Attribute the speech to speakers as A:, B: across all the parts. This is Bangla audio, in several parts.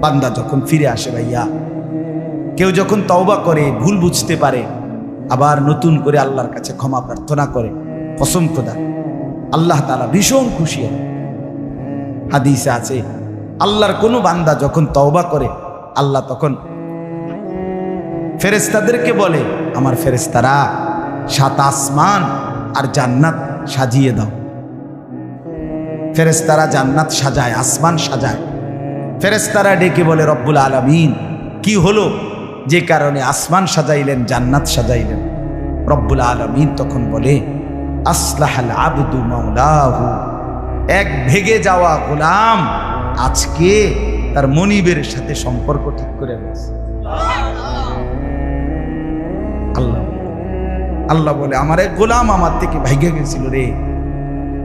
A: বান্দা যখন ফিরে আসে ভাইয়া, কেউ যখন তওবা করে, ভুল বুঝতে পারে, আবার নতুন করে আল্লাহর কাছে ক্ষমা প্রার্থনা করে, কসম খোদা আল্লাহ তাআলা ভীষণ খুশি হয়। হাদিসে আছে আল্লাহর কোনো বান্দা যখন তওবা করে, আল্লাহ তখন ফেরেশতাদেরকে বলে, আমার ফেরেশতারা 7 আসমান আর জান্নাত সাজিয়ে দাও। ফেরেশতারা জান্নাত সাজায়, আসমান সাজায়। ফেরেশতারা ডেকে বলে, রব্বুল আলামিন কি হলো যে কারণে আসমান সাজাইলেন, জান্নাত সাজাইলেন? রব্বুল আলামিন তখন বলে, আসলাহাল আবদু মাওলাহু, এক ভেগে যাওয়া গোলাম আজকে তার মনিবের সাথে সম্পর্ক ঠিক করে গেছে। আল্লাহ আল্লাহ বলে, আমার এক গোলাম আমার থেকে ভাইগে গেছিল রে,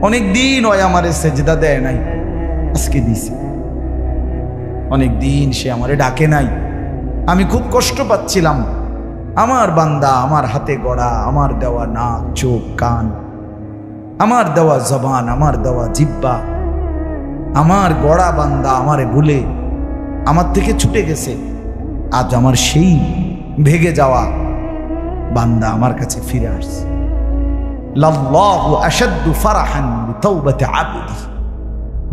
A: অনেকদিন ওই আমারে সেজদা দেয় নাই, আজকে দিছে। অনেকদিন সে আমারে ডাকে নাই, আমি খুব কষ্ট পাচ্ছিলাম। আমার বান্দা আমার হাতে গড়া, আমার দেওয়া নাক, চোখ, কান, আমার দেওয়া জবান, আমার দেওয়া জিহ্বা, আমার গড়া বান্দা আমারে ভুলে আমার থেকে ছুটে গেছে। আজ আমার সেই ভেগে যাওয়া বান্দা আমার কাছে ফিরে আসছে। লাল্লাহু আশাদ্দু ফারাহান বিতাওবাতি আবদি,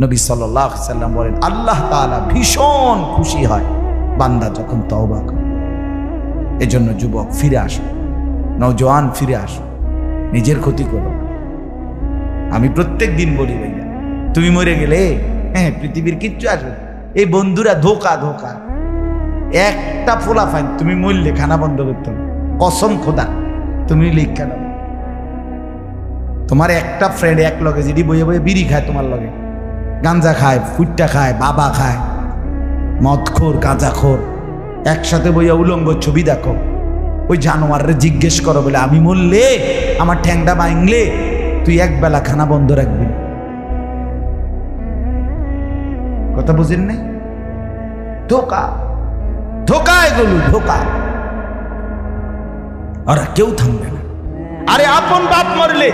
A: নবী সাল্লাল্লাহু আলাইহি সাল্লাম বলেন, আল্লাহ তাআলা ভীষণ খুশি হয় বান্দা যখন তওবা করে। এজন্য যুবক ফিরে আসো, নওজোয়ান ফিরে আসো, নিজের ক্ষতি করো। আমি প্রত্যেক দিন বলি ভাইয়া, তুমি মরে গেলে হ্যাঁ পৃথিবীর কিচ্ছু আসবে, এই বন্ধুরা ধোকা ধোকা। একটা ফোলা ফাইন তুমি মরলে খানা বন্ধ করতে হবে, কসম খোদা তুমি লিখা দাও। তোমার একটা ফ্রেন্ড এক লগে যদি বইয়ে বইয়ে বিড়ি খায়, তোমার লগে গাঞ্জা খায়, ফুটটা খায়, বাবা খায়, মদখোর, গাঁজাখোর, একসাথে বইয়া উলঙ্গ ছবি দেখো, ওই জানোয়ারের জিজ্ঞেস করো বলে, আমি মরলে আমার ঠ্যাংটা ভাঙলে তুই এক বেলা খানা বন্ধ রাখবি। কথা বুঝেন নাই? ধোকা ধোকা, এগুলো ধোকা। ওরা কেউ থামবে না। আরে আপন বাপ মরলে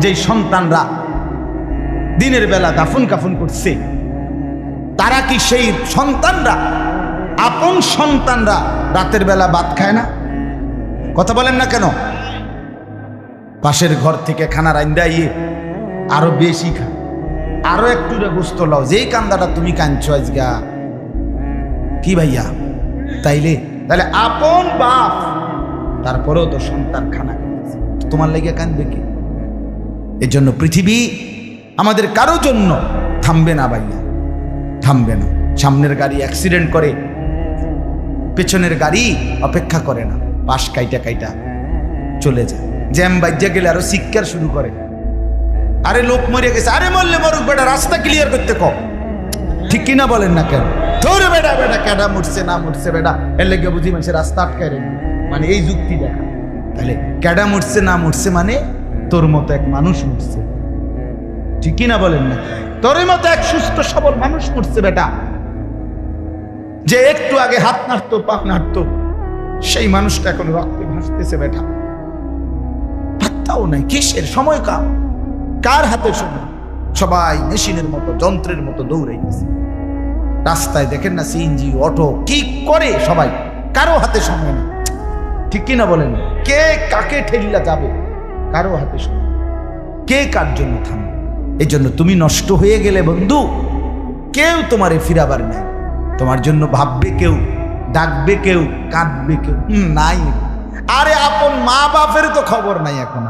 A: যে সন্তানরা দিনের বেলা দাফন কাফন করছে, তারা কি সেই সন্তানরা, আপন সন্তানরা রাতের বেলা ভাত খায় না? কথা বলেন না কেন? পাশের ঘর থেকে খানা রান্দা ইয়ে আরো বেশি খায়, আরো একটু গোস্ত লাও, যেই কান্দাটা তুমি কাঁদছো আজগা কি ভাইয়া? তাইলে আপন বাপ, তারপরেও তো সন্তান খানা খাচ্ছে, তোমার লেগে কাঁদবে কি? এর জন্য পৃথিবী আমাদের কারো জন্য থামবে না ভাইয়া, থামবে না। সামনের গাড়ি অ্যাক্সিডেন্ট করে, পেছনের গাড়ি অপেক্ষা করে না, পাশ কাইটা কাইটা চলে যায়। জ্যাম বাজ্যা গেলে আরো শিক্ষার শুরু করে, আরে লোক মরে গেছে, আরে মরলে মরুক বেটা, রাস্তা ক্লিয়ার করতে কও। ঠিক কিনা বলেন না কেন? ধরে বেটা বেটা কেডা মরছে না মরছে বেটা, এর লেগে বুঝি মানুষের রাস্তা আটকায় রেখে, মানে এই যুক্তি দেখা। তাহলে কেডা মরছে না মরছে মানে তোর মতো এক মানুষ মরছে। ঠিক কিনা বলেন না? তোর মতো এক সুস্থ সবল মানুষ মরছে বেটা, যে একটু আগে হাত নাড়তো, পা নাড়তো, সেই মানুষটা এখন রক্তে ভাসতেছে বেটা। পাত্তাও নাই, কিসের সময় কার হাতে সময়? সবাই মেশিনের মতো, যন্ত্রের মতো দৌড়াইতেছে। রাস্তায় দেখেন না সিএনজি, অটো, কি করে সবাই, কারো হাতে সময় নেই। ঠিক কিনা বলেন? কে কাকে ঠেলিলা যাবে, কারো হাতে সময়, কে কার জন্য থামবে? এই জন্য তুমি নষ্ট হয়ে গেলে বন্ধু, কেউ তোমারে ফিরাবার নাই। তোমার জন্য ভাববে কেউ, ডাকবে কেউ, কাঁদবে কেউ নাই। আরে আপন মা বাপের তো খবর নাই এখন।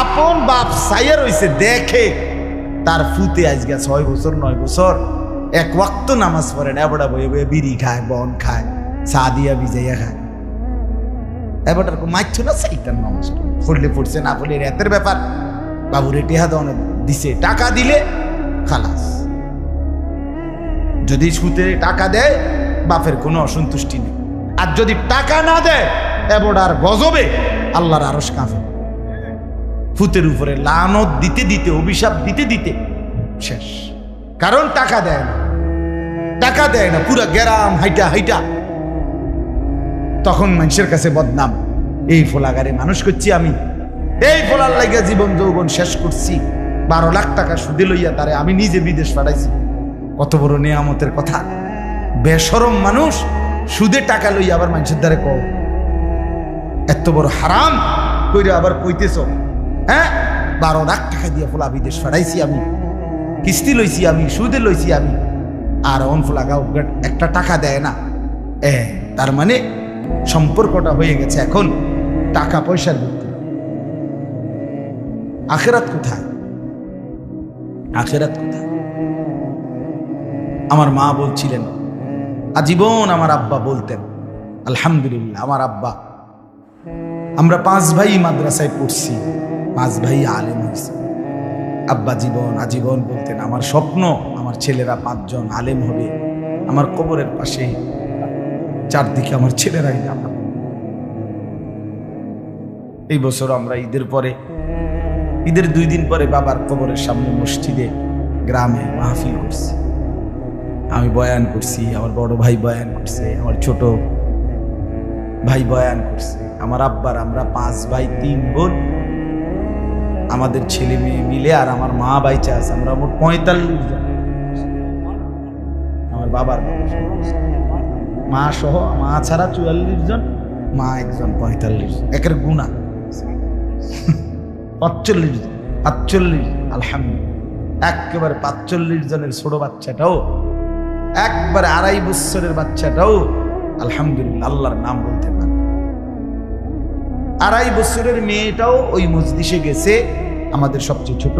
A: আপন বাপ সাইয়া রইছে, দেখে তার ফুতে আজকে 6 বছর 9 বছর এক ওয়াক্ত নামাজ পড়ে না, এবড়া বয়ে বয়ে বিড়ি খায়, বন খায়, চা দিয়া ভিজাইয়া খায়। এবারটার মাইছো না সেইটার নামাজ পড়লে পড়ছে, না পড়লে রাতের ব্যাপার। বাবুরে টেহা দেওয়া দিছে, টাকা দিলে খালাস। যদি সুতে টাকা দেয় বাপের কোনো অসন্তুষ্টি নেই, আর যদি টাকা না দেয় এবড়ার গজবে আল্লাহর আরশ কাঁপে। ফুতের উপরে লানত দিতে দিতে, অভিশাপ দিতে দিতে শেষ। কারণ টাকা দেয় না, টাকা দেয় না, পুরা গ্রাম হাইটা হাইটা তখন মানুষের কাছে বদনাম। এই ফোলাগারে মানুষ করছি আমি, এই ফোলার লাগিয়া জীবন যৌবন শেষ করছি, 12 লাখ টাকা সুদে লইয়া তারে আমি নিজে বিদেশ পাঠাইছি। কত বড় নেয়ামতের কথা! বেশরম মানুষ সুদে টাকা লই আবার মানুষের দ্বারে কও এত বড় হারাম কইরে আবার কইতেছ, হ্যাঁ 12 লাখ টাকা দিয়ে ফোলা বিদেশ ফাটাইছি আমি, কিস্তি লইছি আমি, সুদে লইছি আমি, আর অন ফোলা গাও একটা টাকা দেয় না। তার মানে সম্পর্কটা হয়ে গেছে এখন টাকা পয়সার ভিত্তি। আখেরাত কোথায়? আখেরাত কোথায়? আমার মা বলছিলেন, আজীবন আমার আব্বা বলতেন, আলহামদুলিল্লাহ আমার আব্বা, আমরা 5 ভাই মাদ্রাসায় পড়ছি, 5 ভাই আলেম হয়েছে। আব্বা আজীবন বলতেন, আমার স্বপ্ন আমার ছেলেরা 5 জন আলেম হবে, আমার কবরের পাশে চারদিকে আমার ছেলেরাই নাম। এই বছর আমরা ঈদের 2 দিন পরে বাবার কবরের সামনে মসজিদে গ্রামে মাহফিল করছি। আমি বয়ান করছি, আমার বড় ভাই বয়ান করছে, আমার ছোট ভাই বয়ান করছে, আমার আব্বার, আমরা 5 ভাই 3 বোন, আমাদের ছেলে মেয়ে মিলে, আর আমার মা বাইচা আছে, আমরা মোট 45 জন। আমার বাবার মা সহ, মা ছাড়া 44 জন, মা একজন 45, একের গুণা 45, আলহামদুলিল্লাহ। একেবারে 45 জনের ছোট বাচ্চাটাও, একবারে 2.5 বছরের বাচ্চাটাও আলহামদুলিল্লাহ আল্লাহর নাম বলতে পারে। 2.5 বছরের মেয়েটাও ওই মজলিসে গেছে, আমাদের সবচেয়ে ছোট,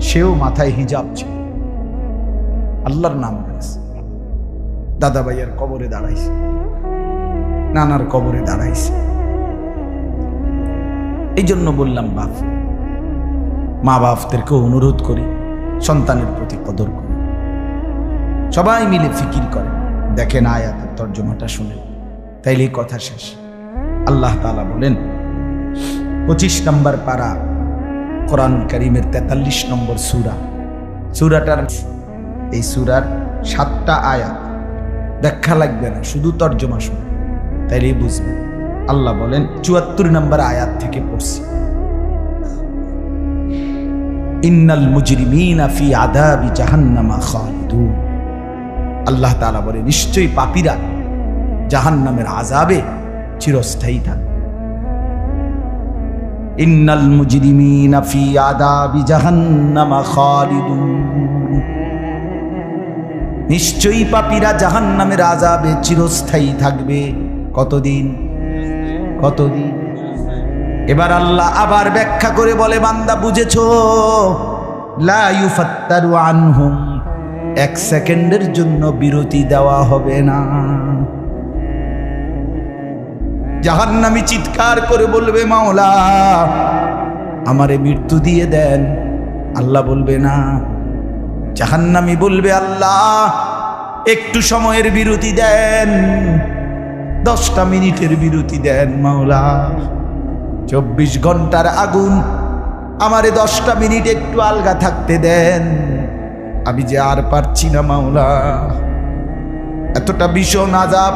A: সেও মাথায় হিজাব ছিল, আল্লাহর নাম বলেছে। দাদা ভাইয়ের কবরে দাঁড়াইছে, নানার কবরে দাঁড়াইছে। এই জন্য বললাম মা বাপদেরকে অনুরোধ করি, সন্তানের প্রতি কদর করি, সবাই মিলে ফিকির করে, দেখেন আয়াতের তর্জমাটা শুনে, তাইলেই কথা শেষ। আল্লাহ তাআলা বলেন 25 নম্বর পারা কোরআনুল কারীমের 43 নম্বর সূরাটার, এই সূরার 7টা আয়াত, ব্যাখ্যা লাগবে না, শুধু তর্জমা শুনে তাইলেই বুঝবেন। আল্লাহ বলেন 74 নম্বর আয়াত থেকে পড়ছি, ইন্নাল মুজরিমিনা ফি আযাবি জাহান্নামা খালিদুন। আল্লাহ তাআলা বলে, নিশ্চয়ই পাপীরা জাহান্নামের আযাবে চিরস্থায়ী থাকবে। ইন্নাল মুজরিমিনা ফি আযাবি জাহান্নামা খালিদুন, নিশ্চয়ই পাপীরা জাহান্নামের আযাবে চিরস্থায়ী থাকবে। কতদিন? এবার আল্লাহ আবার ব্যাখ্যা করে বলে, বান্দা বুঝেছো? লা ইউফাত্তারু আনহুম, 1 সেকেন্ডের জন্য বিরতি দেওয়া হবে না। জাহান্নামী চিৎকার করে বলবে, মাওলা আমারে মৃত্যু দিয়ে দেন। আল্লাহ বলবে না। জাহান্নামী বলবে, আল্লাহ একটু সময়ের বিরতি দেন, 10টা মিনিটের বিরতি দেন মাওলা। 24 ঘন্টার আগুন, আমারে 10টা মিনিট একটু আলগা থাকতে দেন, আমি যে আর পারছি না মাওলা, এতটা ভীষণ আযাব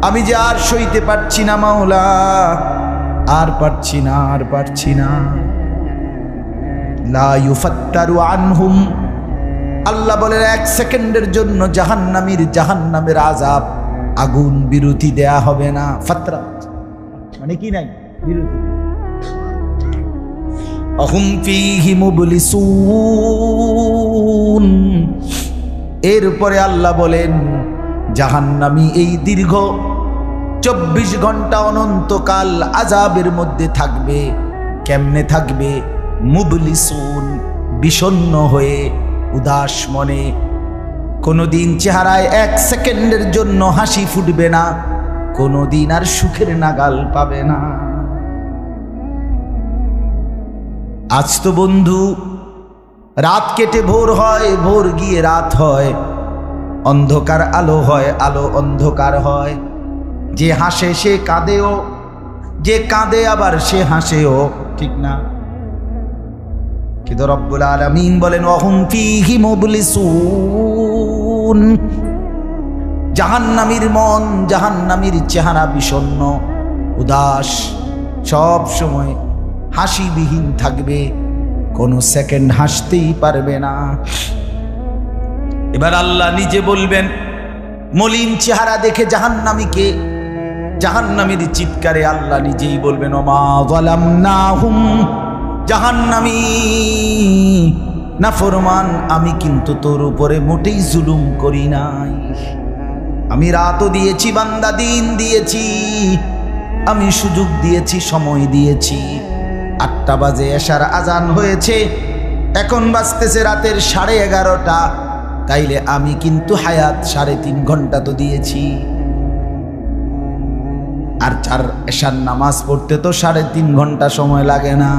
A: আমি যে আর সইতে পারছি না মাওলা, আর পারছি না। লা ইউফাত্তারু আনহুম, আল্লাহ বলেন 1 সেকেন্ডের জন্য জাহান্নামের আযাব, আগুন বিরতি দেয়া হবে না। ফাতরা মানে কি নাই বিরতি। আহুম ফীহি মুবলিসুন, এরপরে আল্লাহ বলেন জাহান্নামী এই দীর্ঘ 24 ঘন্টা অনন্তকাল আযাবের মধ্যে থাকবে। কেমনে থাকবে? মুবলিসুন, বিষণ্ণ হয়ে, উদাস মনে। কোনোদিন চেহারায় 1 সেকেন্ডের জন্য হাসি ফুটবে না, কোনোদিন আর সুখের নাগাল পাবে না। আজ তো বন্ধু রাত কেটে ভোর হয়, ভোর গিয়ে রাত হয়, অন্ধকার আলো হয়, আলো অন্ধকার হয়। যে হাসে সে কাঁদেও, যে কাঁদে আবার সে হাসেও, ঠিক না? কিন্তু রব্বুল আলামিন বলেন ওয়াহুম ফীহি মুবলিসুন, জাহান্নামীর মন, জাহান্নামীর চেহারা বিষণ্ণ, উদাস, সব সময় হাসিবিহীন থাকবে, কোনো সেকেন্ড হাসতেই পারবে না। এবার আল্লাহ নিজে বলবেন মলিন চেহারা দেখে জাহান্নামীকে, জাহান্নামীর চিৎকারে আল্লাহ নিজেই বলবেন ওমা যালামনাহুম, জাহান্নামী নাফরমান আমি কিন্তু তোর উপরে মোটেই জুলুম করি নাই। আমি রাতও দিয়েছি বান্দা, দিন দিয়েছি, আমি সুযোগ দিয়েছি, সময় দিয়েছি। 8টা বাজে এশার আজান হয়েছে, এখন বাজতেছে রাতের 11:30। তাইলে আমি কিন্তু হায়াত 3.5 ঘন্টা তো দিয়েছি। আর 4 এশার নামাজ পড়তে তো 3.5 ঘন্টা সময় লাগে না?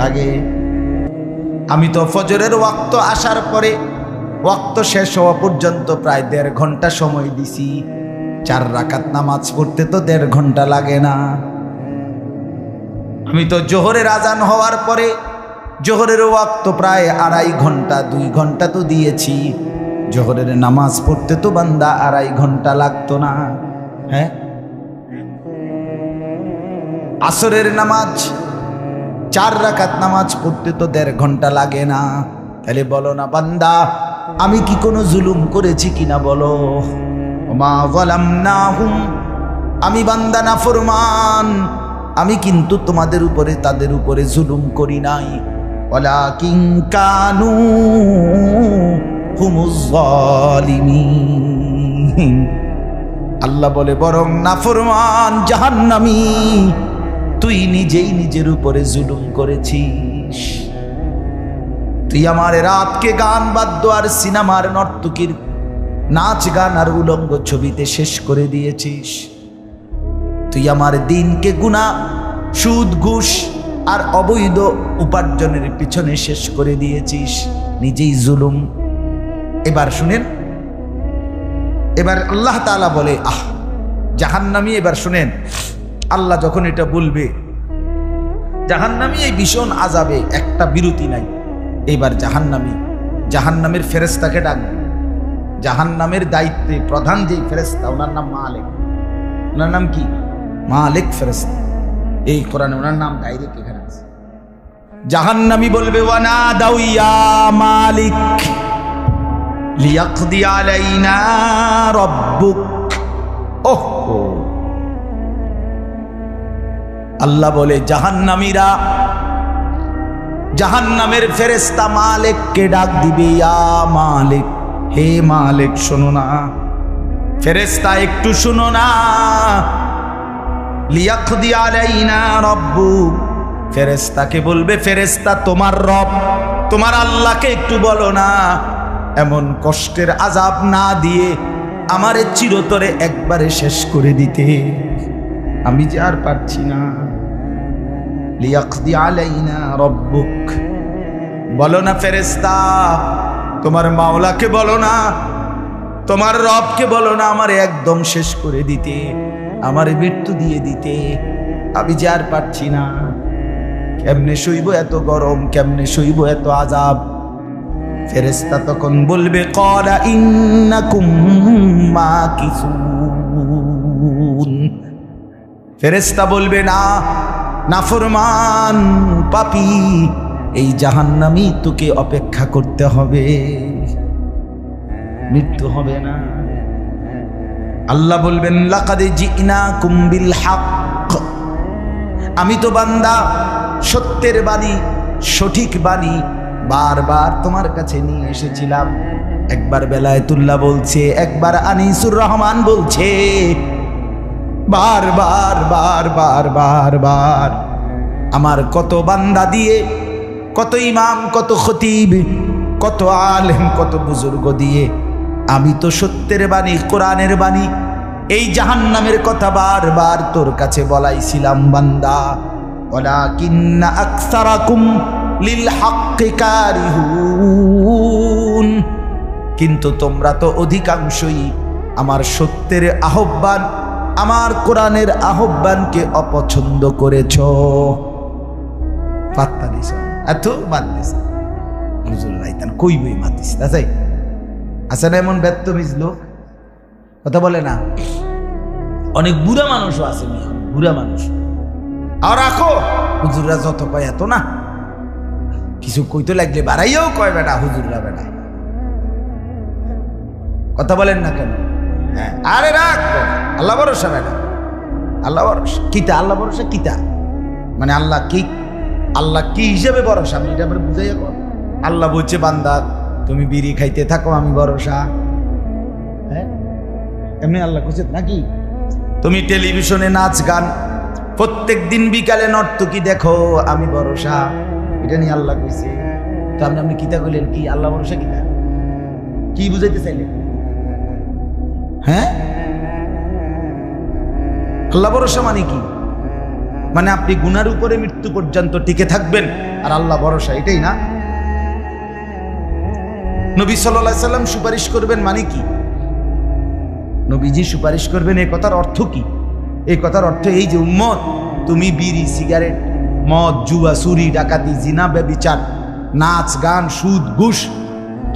A: লাগে। আমি তো ফজরের ওয়াক্ত আসার পরে ওয়াক্ত শেষ হওয়া পর্যন্ত প্রায় 1.5 ঘন্টা সময় দিছি। 4 রাকাত নামাজ পড়তে তো 1.5 ঘন্টা লাগে না? আমি তো জোহরের আজান হওয়ার পরে জোহরের ওয়াক্ত প্রায় 2.5 ঘন্টা, 2 ঘন্টা তো দিয়েছি। জোহরের নামাজ পড়তে তো বান্দা 2.5 ঘন্টা লাগতো না? হ্যাঁ। আসরের নামাজ 4 রাকাত নামাজ পড়তে তো 1.5 ঘন্টা লাগে না? তাহলে বলো না বান্দা আমি কি কোনো জুলুম করেছি কিনা বলো? মা যালামনাহুম, আমি বান্দা নাফরমান, আমি কিন্তু তোমাদের উপরে তাদের উপরে জুলুম করি নাই। ওয়ালাকিন কানু হুমুজ জালিমিন। আল্লাহ বলে বরং নাফরমান জাহান্নামী তুই নিজেই নিজের উপরে জুলুম করেছিস। তুই আমার রাতকে গান বাদ্য আর সিনেমার নর্তকীর নাচ গান আর উলঙ্গ ছবিতে শেষ করে দিয়েছিস। তুই আমার দিনকে গুনাহ, সুদ, ঘুষ আর অবৈধ উপার্জনের পিছনে শেষ করে দিয়েছিস, নিজেই জুলুম। এবার শুনেন, এবার আল্লাহ তাআলা বলে জাহান্নামী, এবার শুনেন আল্লাহ যখন এটা বলবে জাহান্নামী এই ভীষণ আযাবে একটা বিরতি নাই। এবার জাহান্নামের ফেরেশতাকে ডাকবে। জাহান্নামের দায়িত্বে প্রধান যেই ফেরেশতা, ওনার নাম মালিক। ওনার নাম কি? মালিক ফেরেশতা। এই কোরআনে ওনার নাম ডাইরেক্ট এখানে আছে। জাহান্নামী বলবে ওয়ানা দাউ ইয়া মালিক লিয়াকদি আলাইনা রাব্বুক। ওহো, আল্লাহ বলে জাহান্নামীরা, জাহান্নামের ফেরেশতা মালিককে ডাক দিবে, ইয়া মালিক, হে মালিক শোনো না, ফেরেশতা একটু শোনো না। লিয়াকদি আলাইনা রাব্বুক, ফেরেশতাকে বলবে ফেরেশতা তোমার রব, তোমার আল্লাহকে একটু বলো না এমন কষ্টের আযাব না দিয়ে আমারে চিরতরে একবারে শেষ করে দিতে, আমি যে আর পারছি না। লিয়াকদি আলাইনা রাব্বুক, বলো না ফেরেশতা, তোমার মাওলাকে বলো না, তোমার রবকে বলো না আমারে একদম শেষ করে দিতে, আমারে মৃত্যু দিয়ে দিতে, আমি যে আর পারছি না। কেমনে সইব এত গরম, কেমনে সইব এত আযাব? ফেরেশতা তখন বলবে ক্বালা ইন্নাকুম মাকিসুন। ফেরেশতা বলবে না নাফরমান পাপী, এই জাহান্নামী তোকে অপেক্ষা করতে হবে, মৃত্যু হবে না। আল্লাহ বলবেন লাকাদ জিনাকুম বিল হক, আমি তো বান্দা সত্যের বাণী, সঠিক বাণী বারবার তোমার কাছে নিয়ে এসেছিলাম। একবার বেলায়েতুল্লাহ বলছে, একবার আনিসুর রহমান বলছে, বারবার বারবার বারবার আমার কত বান্দা দিয়ে, কত ইমাম, কত খতিব, কত আলেম, কত বুজুর্গ দিয়ে আমি তো সত্যের বাণী, কোরআনের বাণী, এই জাহান্নামের কথা বারবার তোর কাছে বলাইছিলাম বান্দা। ওয়ালাকিন্না আকসারাকুম লিল হাক্কি কারিহুন, কিন্তু তোমরা তো অধিকাংশই আমার সত্যের আহ্বান, আমার কোরআনের আহ্বানকে অপছন্দ করেছ। পাত্তা দিছ এত বাদ দিছ হুজুর রাইতান কই বই মাতিস তাই আছে না? এমন বেত্তমিজ লোক কথা বলে না। অনেক বুড়া মানুষও আছে, বুড়া মানুষ। আর রাখো হুজুররা যত কয় এত না, কিছু কইতে লাগলে বাড়াইয়াও কয় বেটা হুজুররা বেটা। কথা বলেন না কেন? হ্যাঁ, আরে রাখ, আল্লাহ ভরসা না, আল্লাহ ভরসা কিতা, আল্লাহ ভরসা কিতা মানে আল্লাহ কি, আল্লাহ কি হিসেবে ভরসা আমি এটা বুঝাই। আল্লাহ বলছে বান্দা তুমি বিড়ি খাইতে থাকো আমি ভরসা। হ্যাঁ, এমনি আল্লাহ করছে নাকি? তুমি টেলিভিশনে নাচ গান প্রত্যেক দিন বিকালে নর্তকী দেখো আমি ভরসা, এটা নিয়ে আল্লাহ কইছে। তো আপনি কিতা কইলেন কি আল্লাহ ভরসা কিতা, কি বুঝাইতে চাইলেন? হ্যাঁ, আল্লাহ ভরসা মানে কি? মানে আপনি গুনার উপরে মৃত্যু পর্যন্ত টিকে থাকবেন আর আল্লাহ ভরসা, এটাই না? নবী সাল্লাল্লাহু আলাইহি সাল্লাম সুপারিশ করবেন মানে কি? নবীজি সুপারিশ করবেন এই কথার অর্থ কি? এই কথার অর্থ এই যে উম্মত তুমি বিড়ি সিগারেট মদ জুয়া চুরি ডাকাতি জিনা ব্যভিচার নাচ গান সুদ ঘুষ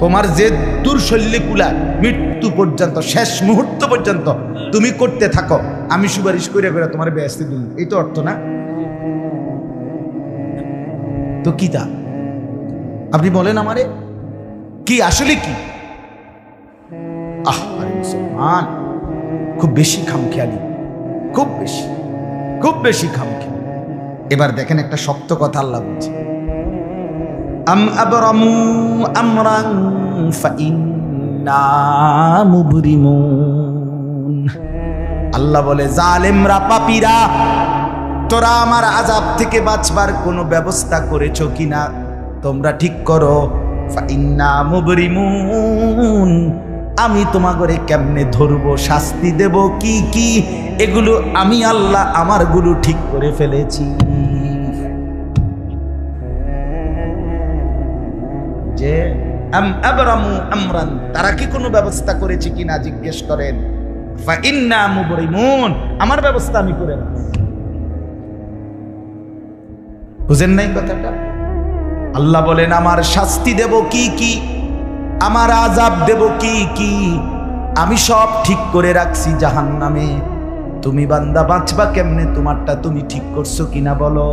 A: তোমার যে দুর্শল্যে কুলা মৃত্যু পর্যন্ত শেষ মুহূর্ত পর্যন্ত তুমি করতে থাকো, আমি সুপারিশ করে করে তোমার বেহেশতে দিই, এই তো অর্থ না? তো কি তা আপনি বলেন আমারে কি আসলে কি? আরে মুসলমান খুব বেশি খামখেয়ালি, খুব বেশি খামখেয়ালি। এবার দেখেন একটা শক্ত কথা আল্লাহ বলছে, আম আবরামু আমরান ফাইন্না মুবরিমুন। আল্লাহ বলে জালেমরা পাপীরা তোরা আমার আযাব থেকে বাঁচবার কোনো ব্যবস্থা করেছো কিনা তোমরা ঠিক করো। ফাইন্না মুবরিমুন, আমি তোমাগরে কেমনে ধরবো, শাস্তি দেব কি কি, এগুলো আমি আল্লাহ আমার গুলো ঠিক করে ফেলেছি। যে আবরামু আমরান, তারা কি কোনো ব্যবস্থা করেছে কিনা জিজ্ঞেস করেন। ফাইন্না মুবরিমুন, আমার ব্যবস্থা আমি করে রাখছি। বুঝেন নাই কথাটা? আল্লাহ বলেন আমার শাস্তি দেব কি কি, আমার আযাব দেব কি কি, আমি সব ঠিক করে রাখছি জাহান্নামে। তুমি বান্দা বাঁচবা কেমনে, তোমারটা তুমি ঠিক করছো কিনা বলো।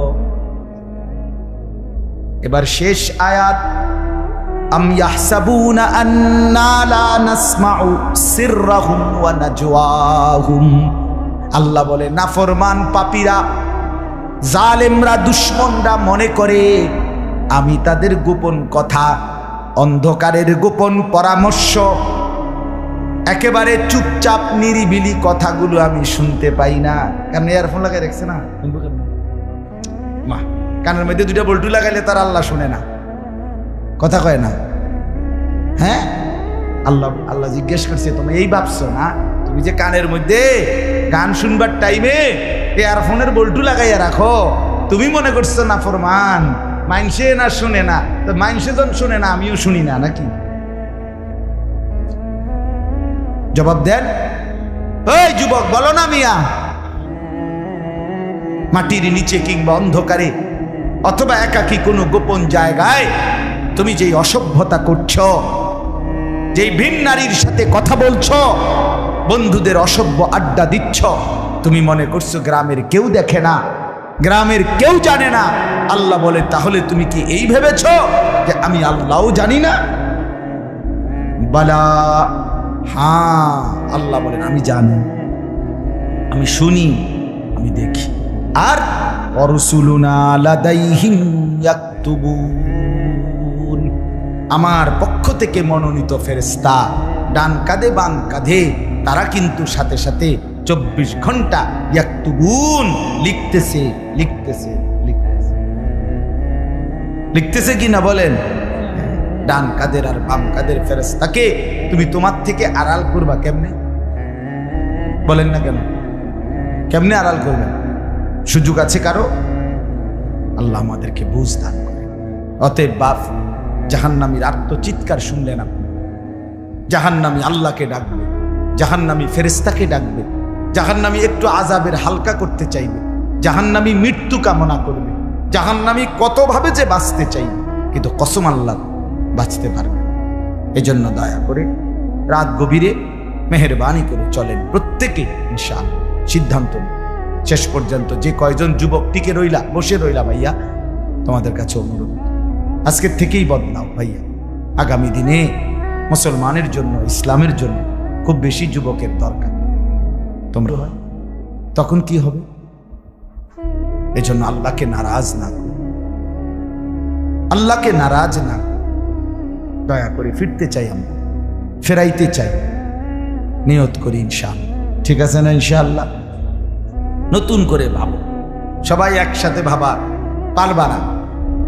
A: এবার শেষ আয়াত, আম ইয়াহসাবুনা আন্না লা নাসমাউ সিররাহুম ওয়া নাজওয়াহুম। আল্লাহ বলে নাফরমান পাপীরা জালেমরা দুশমনরা মনে করে আমি তাদের গোপন কথা, অন্ধকারের গোপন পরামর্শ, একেবারে চুপচাপ নিরিবিলি কথাগুলো আমি শুনতে পাই না। কারণ ইয়ারফোন লাগাই রাখছে না, মা কানের মধ্যে দুইটা বল্টু লাগাইলে তার আল্লাহ শুনে না, কথা কয় না। হ্যাঁ, আল্লাহ জিজ্ঞেস করছে তুমি এই ভাবছো না, তুমি যে কানের মধ্যে গান শুনবার টাইমে ইয়ারফোনের বল্টু লাগাইয়া রাখো, তুমি মনে করছো না ফরমান মাইনসে না শুনে না, তো মাইনসে যখন শুনে না আমিও শুনি না নাকি? জবাব দেন, ওই যুবক বলো না মিয়া, মাটির নিচে কিংবা অন্ধকারে অথবা একাকী কোনো গোপন জায়গায় তুমি যেই অসভ্যতা করছো, যেই ভিন নারীর সাথে কথা বলছো, বন্ধুদের অসভ্য আড্ডা দিচ্ছ, তুমি মনে করছো গ্রামের কেউ দেখে না, গ্রামের কেউ জানে না। আল্লাহ বলে তাহলে তুমি কি এই ভেবেছো যে আমি আল্লাহও জানি না? বালা, হ্যাঁ, আল্লাহ বলেন আমি জানি, আমি শুনি, আমি দেখি। আর অরসুলুনা লাদাইহিম ইয়াকতুবুন, আমার পক্ষ থেকে মনোনীত ফেরেশতা ডান কাঁধে বাম কাঁধে, তারা কিন্তু সাথে সাথে 24 ঘন্টা ইয়াকতুবুন, লিখতেছে লিখতেছে লিখতেছে লিখতেছে কি না বলেন? ডান কাদের আর বাম কাদের ফেরেশতাকে তুমি তোমার থেকে আড়াল করবা কেমনে? বলেন না কেন? কেমনে আড়াল করবেন? সুযোগ আছে কারো? আল্লাহ আমাদেরকে বুঝ দান করে। অতএব বাপ, জাহান্নামীর আর্তচিৎকার শুনলেন আপনি, জাহান্নামী আল্লাহকে ডাকবে, জাহান্নামী ফেরেশতাকে ডাকবে, জাহান্নামী একটু আযাবের হালকা করতে চাইবে, জাহান্নামী মৃত্যু কামনা করবে, জাহান্নামী কতভাবে যে বাঁচতে চাইবে, কিন্তু কসম আল্লাহ বাঁচতে পারবে। এজন্য দয়া করে রাত গভীরে মেহেরবানি করে চলেন প্রত্যেকে, ইনশাআল্লাহ সিদ্ধান্ত নিন। শেষ পর্যন্ত যে কয়জন যুবক টিকে রইলা, বসে রইলা, ভাইয়া তোমাদের কাছে অনুরোধ, আজকের থেকেই বদলাও ভাইয়া। আগামী দিনে মুসলমানের জন্য, ইসলামের জন্য খুব বেশি যুবকের দরকার। তোমরা তখন কি হবে? এজন্য আল্লাহকে নারাজ না করো, আল্লাহকে নারাজ না করো। দয়া করে ফিরতে চাই, আমরা ফেরাইতে চাই, নিয়ত করি ইনশাআল্লাহ। ঠিক আছে না? ইনশাআল্লাহ নতুন করে ভাবো, সবাই একসাথে ভাবা পারবা না।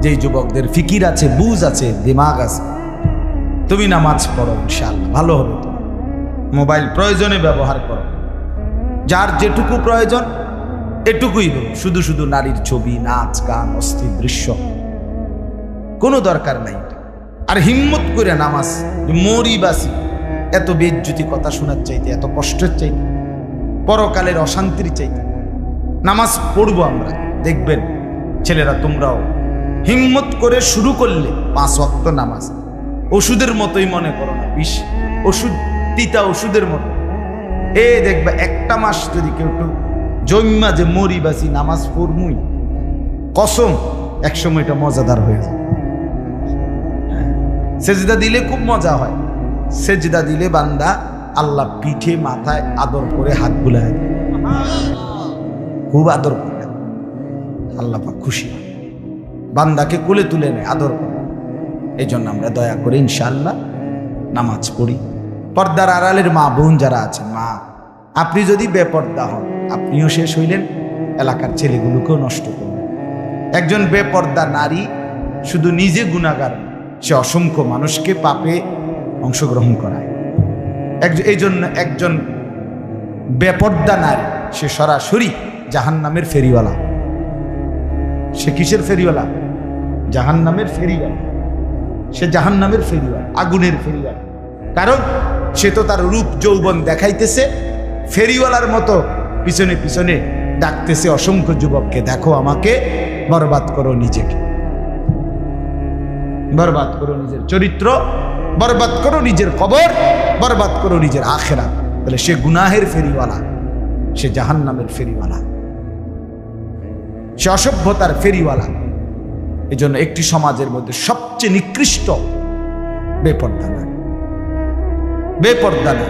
A: যেই যুবকদের ফিকির আছে, বুঝ আছে, দিমাগ আছে, তুমি নামাজ পড়ো, ইনশাআল্লাহ ভালো হবে। তো মোবাইল প্রয়োজনে ব্যবহার করো, যার যেটুকু প্রয়োজন এটুকুই বলো। শুধু শুধু নারীর ছবি, নাচ, গান, অস্থির দৃশ্য কোনো দরকার নাই। আর হিম্মত করে নামাজ, মরি বাসি, এত বেজ্জুতি কথা শোনার চাইতে, এত কষ্টের চাইতে, পরকালের অশান্তির চাইতে নামাজ পড়বো আমরা। দেখবেন ছেলেরা তোমরাও হিম্মত করে শুরু করলে 5 ওয়াক্ত নামাজ ওষুধের মতোই মনে করো না, বিষ ওষুধ, তিতা ওষুধের মতো। দেখবে একটা মাস যদি কেউ একটু জন্মা যে মরি বাসি নামাজ পড়মুই, কসম একসময় এটা মজাদার হয়ে যায়। সেজদা দিলে খুব মজা হয়। সেজদা দিলে বান্দা আল্লাহ পিঠে মাথায় আদর করে হাত বুলায়, খুব আদর করে আল্লাহ পাক খুশি হয়, বান্দাকে কোলে তুলে নেয়, আদর করে। এই জন্য আমরা দয়া করে ইনশাআল্লাহ নামাজ পড়ি। পর্দার আড়ালের মা বোন যারা আছেন, মা আপনি যদি বেপর্দা হন, আপনিও শেষ হইলেন, এলাকার ছেলেগুলোকেও নষ্ট করলেন। একজন বেপর্দা নারী শুধু নিজে গুনাহগার, সে অসংখ্য মানুষকে পাপে অংশগ্রহণ করায়। এই জন্য একজন বেপর্দা নারী সে সরাসরি জাহান্নামের ফেরিওয়ালা। সে কিসের ফেরিওয়ালা? জাহান্নামের ফেরিওয়ালা। সে জাহান্নামের ফেরিওয়ালা, আগুনের ফেরিওয়ালা। কারণ সে তো তার রূপ যৌবন দেখাইতেছে, ফেরিওয়ালার মতো পিছনে পিছনে ডাকতেছে অসংখ্য যুবককে, দেখো আমাকে, বরবাদ করো নিজেকে, বরবাদ করো নিজের চরিত্র, বরবাদ করো নিজের কবর, বরবাদ করো নিজের আখিরাত। তাহলে সে গুনাহের ফেরিওয়ালা, সে জাহান্নামের ফেরিওয়ালা, সে অসভ্যতার ফেরিওয়ালা। এই জন্য একটি সমাজের মধ্যে সবচেয়ে নিকৃষ্ট বেপর্দা না, বেপর্দা না।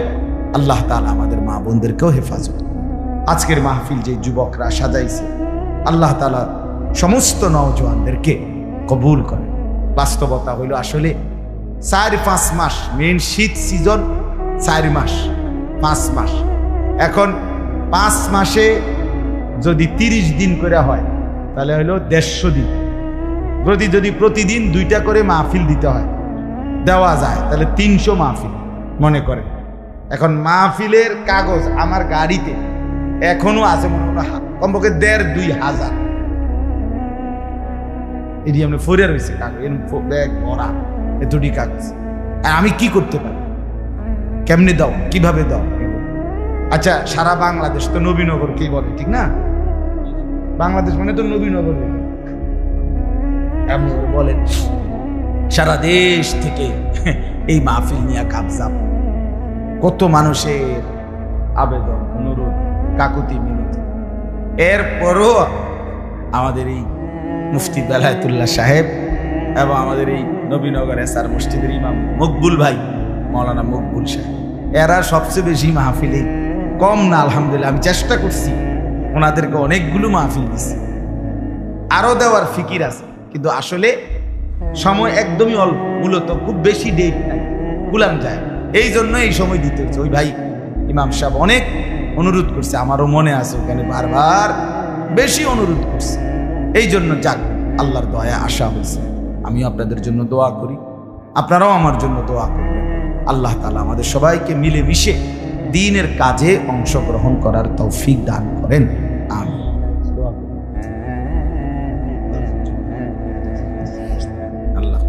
A: আল্লাহ তাআলা আমাদের মা বোনদেরকেও হেফাজত। আজকের মাহফিল যে যুবকরা সাজাইছে, আল্লাহ তাআলা সমস্ত নওজোয়ানদেরকে কবুল করে। বাস্তবতা হইল আসলে 4-5 মাস, মেন শীত সিজন 4 মাস, 5 মাস। এখন 5 মাসে যদি 30 দিন করে হয়, তাহলে হইল 150 দিন। যদি প্রতিদিন 2টা করে মাহফিল দিতে হয়, দেওয়া যায়, তাহলে 300 মাহফিল মনে করে। এখন মাহফিলের কাগজ আমার গাড়িতে এখনো আছে, মনে হয় কমপক্ষে 1,500-2,000 এটি আমরা ফোরে রয়েছে কাগজ, ব্যাগ ভরা এতটি কাগজ। আর আমি কি করতে পারি? কেমনে দাও, কিভাবে দাও? আচ্ছা, সারা বাংলাদেশ তো নবীনগর কি বলে, ঠিক না? বাংলাদেশ মানে তো নবীনগর বলেন। সারা দেশ থেকে এই মাহফিল নিয়ে কাবজাব, কত মানুষের আবেদন, অনুরোধ, কাকুতি মিনতি। এরপরও আমাদের এই মুফতি বেলায়েতুল্লাহ সাহেব এবং আমাদের এই নবীনগর এসআর মসজিদের ইমাম মকবুল ভাই, মৌলানা মকবুল সাহেব, এরা সবচেয়ে বেশি মাহফিলে কম না। আলহামদুলিল্লাহ, আমি চেষ্টা করছি, ওনাদেরকে অনেকগুলো মাহফিল দিচ্ছি, আরো দেওয়ার ফিকির আছে, কিন্তু আসলে সময় একদমই অল্প, মূলত খুব বেশি ডেট নাই, গুলাম যায়। এই জন্য এই সময় দিতে হচ্ছে। ওই ভাই ইমাম সাহেব অনেক অনুরোধ করছে, আমারও মনে আছে, ওখানে বারবার বেশি অনুরোধ করছে। এই জন্য যাক, আল্লাহর দয়া আশা হয়েছে। আমিও আপনাদের জন্য দোয়া করি, আপনারাও আমার জন্য দোয়া করবেন। আল্লাহ তাআলা আমাদের সবাইকে মিলেমিশে দ্বীনের কাজে অংশগ্রহণ করার তৌফিক দান করেন। আমিন। আল্লাহ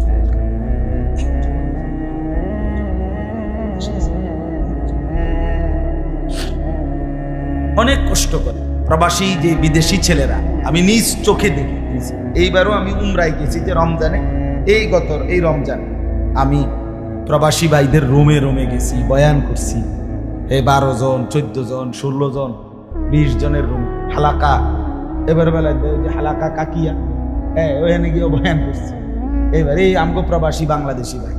A: অনেক কষ্ট করে প্রবাসী যে বিদেশি ছেলেরা, আমি নিজ চোখে দেখি। এইবারও আমি উমরায় গেছি, যে রমজানে, এই রমজানে আমি প্রবাসী ভাইদের রোমে রোমে গেছি, বয়ান করছি। 12 জন, 14 জন, 16 জন, 20 জনের রুম, হালাকা। এবার বেলায় যে হালাকা কাকিয়া, ওখানে গিয়ে বয়ান করছি। এবার এই আমগো প্রবাসী বাংলাদেশি ভাই,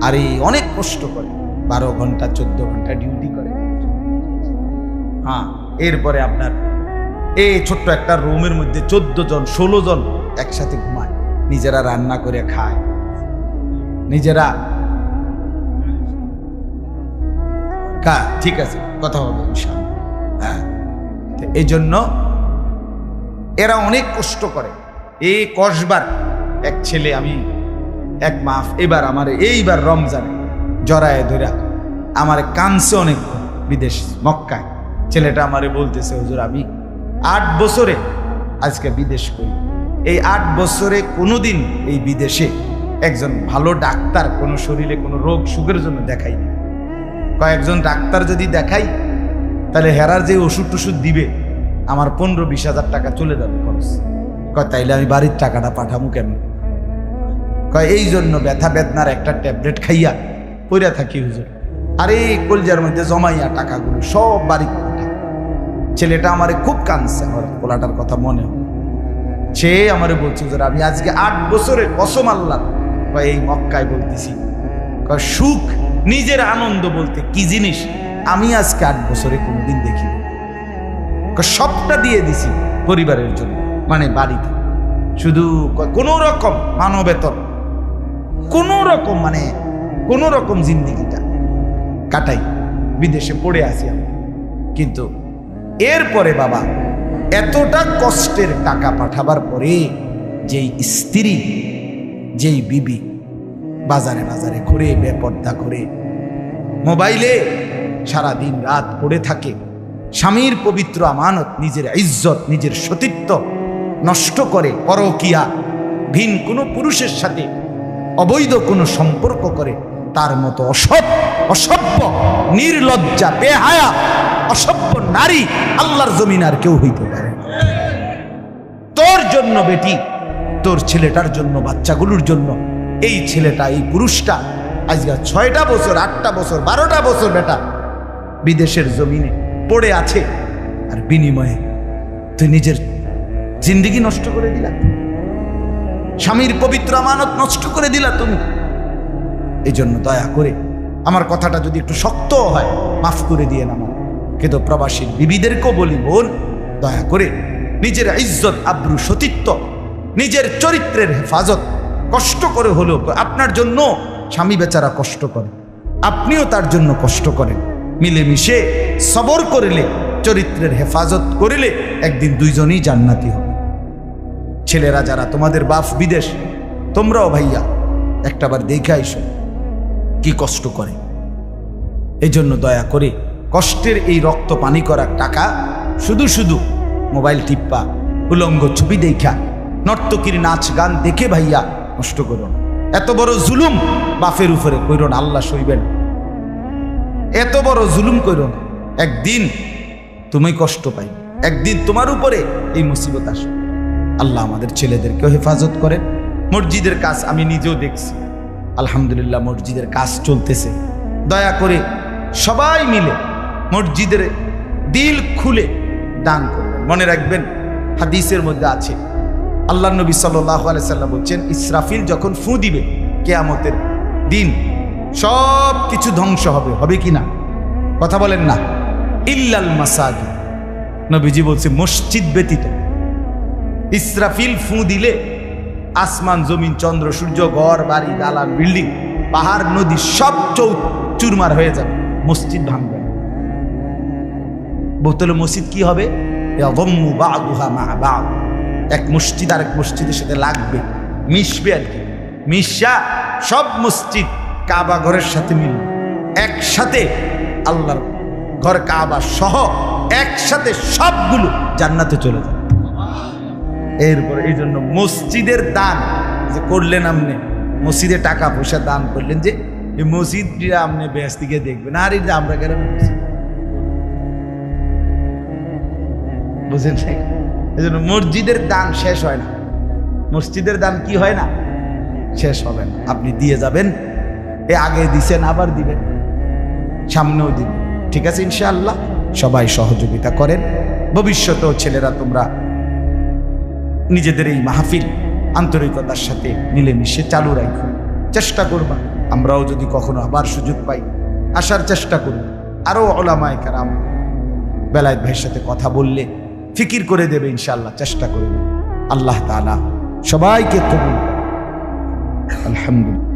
A: আর এই অনেক কষ্ট করে 12 ঘন্টা 14 ঘন্টা ডিউটি করে। হ্যাঁ, এরপরে আপনার এই ছোট্ট একটা রুমের মধ্যে 14 জন 16 জন একসাথে ঘুমায়, নিজেরা রান্না করে খায়, নিজেরা। ঠিক আছে, কথা হবে ইনশাআল্লাহ। হ্যাঁ, এই জন্য এরা অনেক কষ্ট করে। এই কসবার এক ছেলে, আমি এক মাস এবার আমার এইবার রমজানে জড়ায় ধরা আমার কানছে অনেক, বিদেশ মক্কায়। ছেলেটা আমারে বলতেছে, হুজুর আমি 8 বছরে আজকে বিদেশ করি, এই 8 বছরে কোনোদিন এই বিদেশে একজন ভালো ডাক্তার কোনো শরীরে কোনো রোগ সুখের জন্য দেখাইনি। কয়েকজন ডাক্তার যদি দেখাই তাহলে হেরার যে ওষুধ টষুধ দিবে আমার 15-20 হাজার টাকা চলে যাবে খরচ। কয় তাইলে আমি বাড়ির টাকাটা পাঠামু কেমন? কয় এই জন্য ব্যথা বেদনার একটা ট্যাবলেট খাইয়া পইরা থাকি হুজুর, আর এই কলজার মধ্যে জমাইয়া টাকাগুলো সব বাড়ি পাঠাই। ছেলেটা আমারে খুব কাঁদছে, আমার পোলাটার কথা মনে হয়। সে আমারে বলছে, হুজুর আমি আজকে 8 বছরের কসম আল্লাহ কয় এই মক্কায় বলতেছি, কয় সুখ নিজের আনন্দ বলতে কি জিনিস আমি আজকে 8 বছরে কোনদিন দেখি। সবটা দিয়ে দিছি পরিবারের জন্য, মানে বাড়িতে শুধু কোন রকম মানবেতর কোন রকম মানে কোন রকম জিন্দিগিটা কাটাই, বিদেশে পড়ে আসি আমি। কিন্তু এরপরে বাবা এতটা কষ্টের টাকা পাঠাবার পরে যেই স্ত্রী, যেই বিবি বাজারে বাজারে ঘুরে বেপর্দা করে মোবাইলে সারা দিন রাত পড়ে থাকে, স্বামীর পবিত্র আমানত, নিজের ইজ্জত, নিজের সতীত্ব নষ্ট করে, পরকিয়া ভিন কোনো পুরুষের সাথে অবৈধ কোনো সম্পর্ক করে, তার মতো অসভ্য নির্লজ্জা বেহায়া অসভ্য নারী আল্লাহর জমিন আর কেউ হইতে পারে। তোর জন্য বেটি, তোর ছেলেটার জন্য, বাচ্চাগুলোর জন্য এই ছেলেটা, এই পুরুষটা আজকে 6টা বছর 8টা বছর 12টা বছর বেটা বিদেশের জমিনে পড়ে আছে, আর বিনিময়ে তুই নিজের জিন্দেগি নষ্ট করে দিলা, স্বামীর পবিত্র আমানত নষ্ট করে দিলা তুমি। এই জন্য দয়া করে আমার কথাটা যদি একটু শক্ত হয় মাফ করে দিয়ে না, কিন্তু প্রবাসী বিবিদেরকেও বলি, বোন দয়া করে নিজের ইজ্জত আব্রু সতীত্ব, নিজের চরিত্রের হেফাজত কষ্ট করে হলেও, আপনার জন্য স্বামী বেচারা কষ্ট করে, আপনিও তার জন্য কষ্ট করেন, মিলেমিশে সবর করিলে, চরিত্রের হেফাজত করিলে একদিন দুইজনই জান্নাতি হবে। ছেলেরা যারা তোমাদের বাপ বিদেশ, তোমরাও ভাইয়া একটাবার দেখে আইসো কি কষ্ট করে। এই জন্য দয়া করে কষ্টের এই রক্ত পানি করা টাকা শুধু শুধু মোবাইল টিপ্পা, উলঙ্গ ছবি দেখা, নর্তকীর নাচ গান দেখে ভাইয়া নষ্ট করো না। এত বড় জুলুম বাপের উপরে কইরো না, আল্লাহ সইবেন। এত বড় জুলুম কইরো না, একদিন তুমি কষ্ট পাই, একদিন তোমার উপরে এই মুসিবত আসবে। আল্লাহ আমাদের ছেলেদেরকেও হেফাজত করেন। মসজিদের কাজ আমি নিজেও দেখছি, আলহামদুলিল্লাহ মসজিদের কাজ চলতেছে। দয়া করে সবাই মিলে মসজিদের দিল খুলে দান করবেন। মনে রাখবেন হাদিসের মধ্যে আছে, আল্লাহ নবী সাল্লাল্লাহু আলাইহি সাল্লাম বলছেন, ইসরাফিল যখন ফু দিবে কিয়ামতের দিন সব কিছু ধ্বংস হবে, হবে কি না? কথা বলেন না। ইল্লাল মাসাজিদ, নবীজি বলছে মসজিদ ব্যতীত। ইসরাফিল ফু দিলে আসমান জমিন চন্দ্র সূর্য ঘর বাড়ি দালান বিল্ডিং পাহাড় নদী সব চুরমার হয়ে যাবে, মসজিদ ভাঙবে। বোতলে মসজিদ কি হবে? এক মসজিদ আরেক মসজিদের সাথে লাগবে, মিশবে আর কি। মিশা সব মসজিদ কাবা ঘরের সাথে মিলবে, একসাথে আল্লাহর ঘর কাবা সহ একসাথে সবগুলো জান্নাতে চলে যাবে। এরপর এই জন্য মসজিদের দান যে করলেন, আপনি মসজিদে টাকা পয়সা দান করলেন, যে এই মসজিদটা আপনি বেশ দিকে দেখবেন, আর এই যে আমরা গেলাম বুঝেন। এই জন্য মসজিদের দান শেষ হয় না, মসজিদের দান কি হয় না, শেষ হবে না। আপনি দিয়ে যাবেন, এ আগে দিছেন আবার দিবেন, সামনেও দিবেন, ঠিক আছে ইনশাআল্লাহ। সবাই সহযোগিতা করেন। ভবিষ্যতেও ছেলেরা তোমরা নিজেদের এই মাহফিল আন্তরিকতার সাথে মিলেমিশে চালু রাখো, চেষ্টা করবা। আমরাও যদি কখনো আবার সুযোগ পাই আসার চেষ্টা করুন। আরো ওলামায়ে কেরাম বেলায়েত ভাইয়ের সাথে কথা বললে ফিকির করে দেবে ইনশাআল্লাহ, চেষ্টা করবেন। আল্লাহ তাআলা সবাইকে কবুল। আলহামদুলিল্লাহ।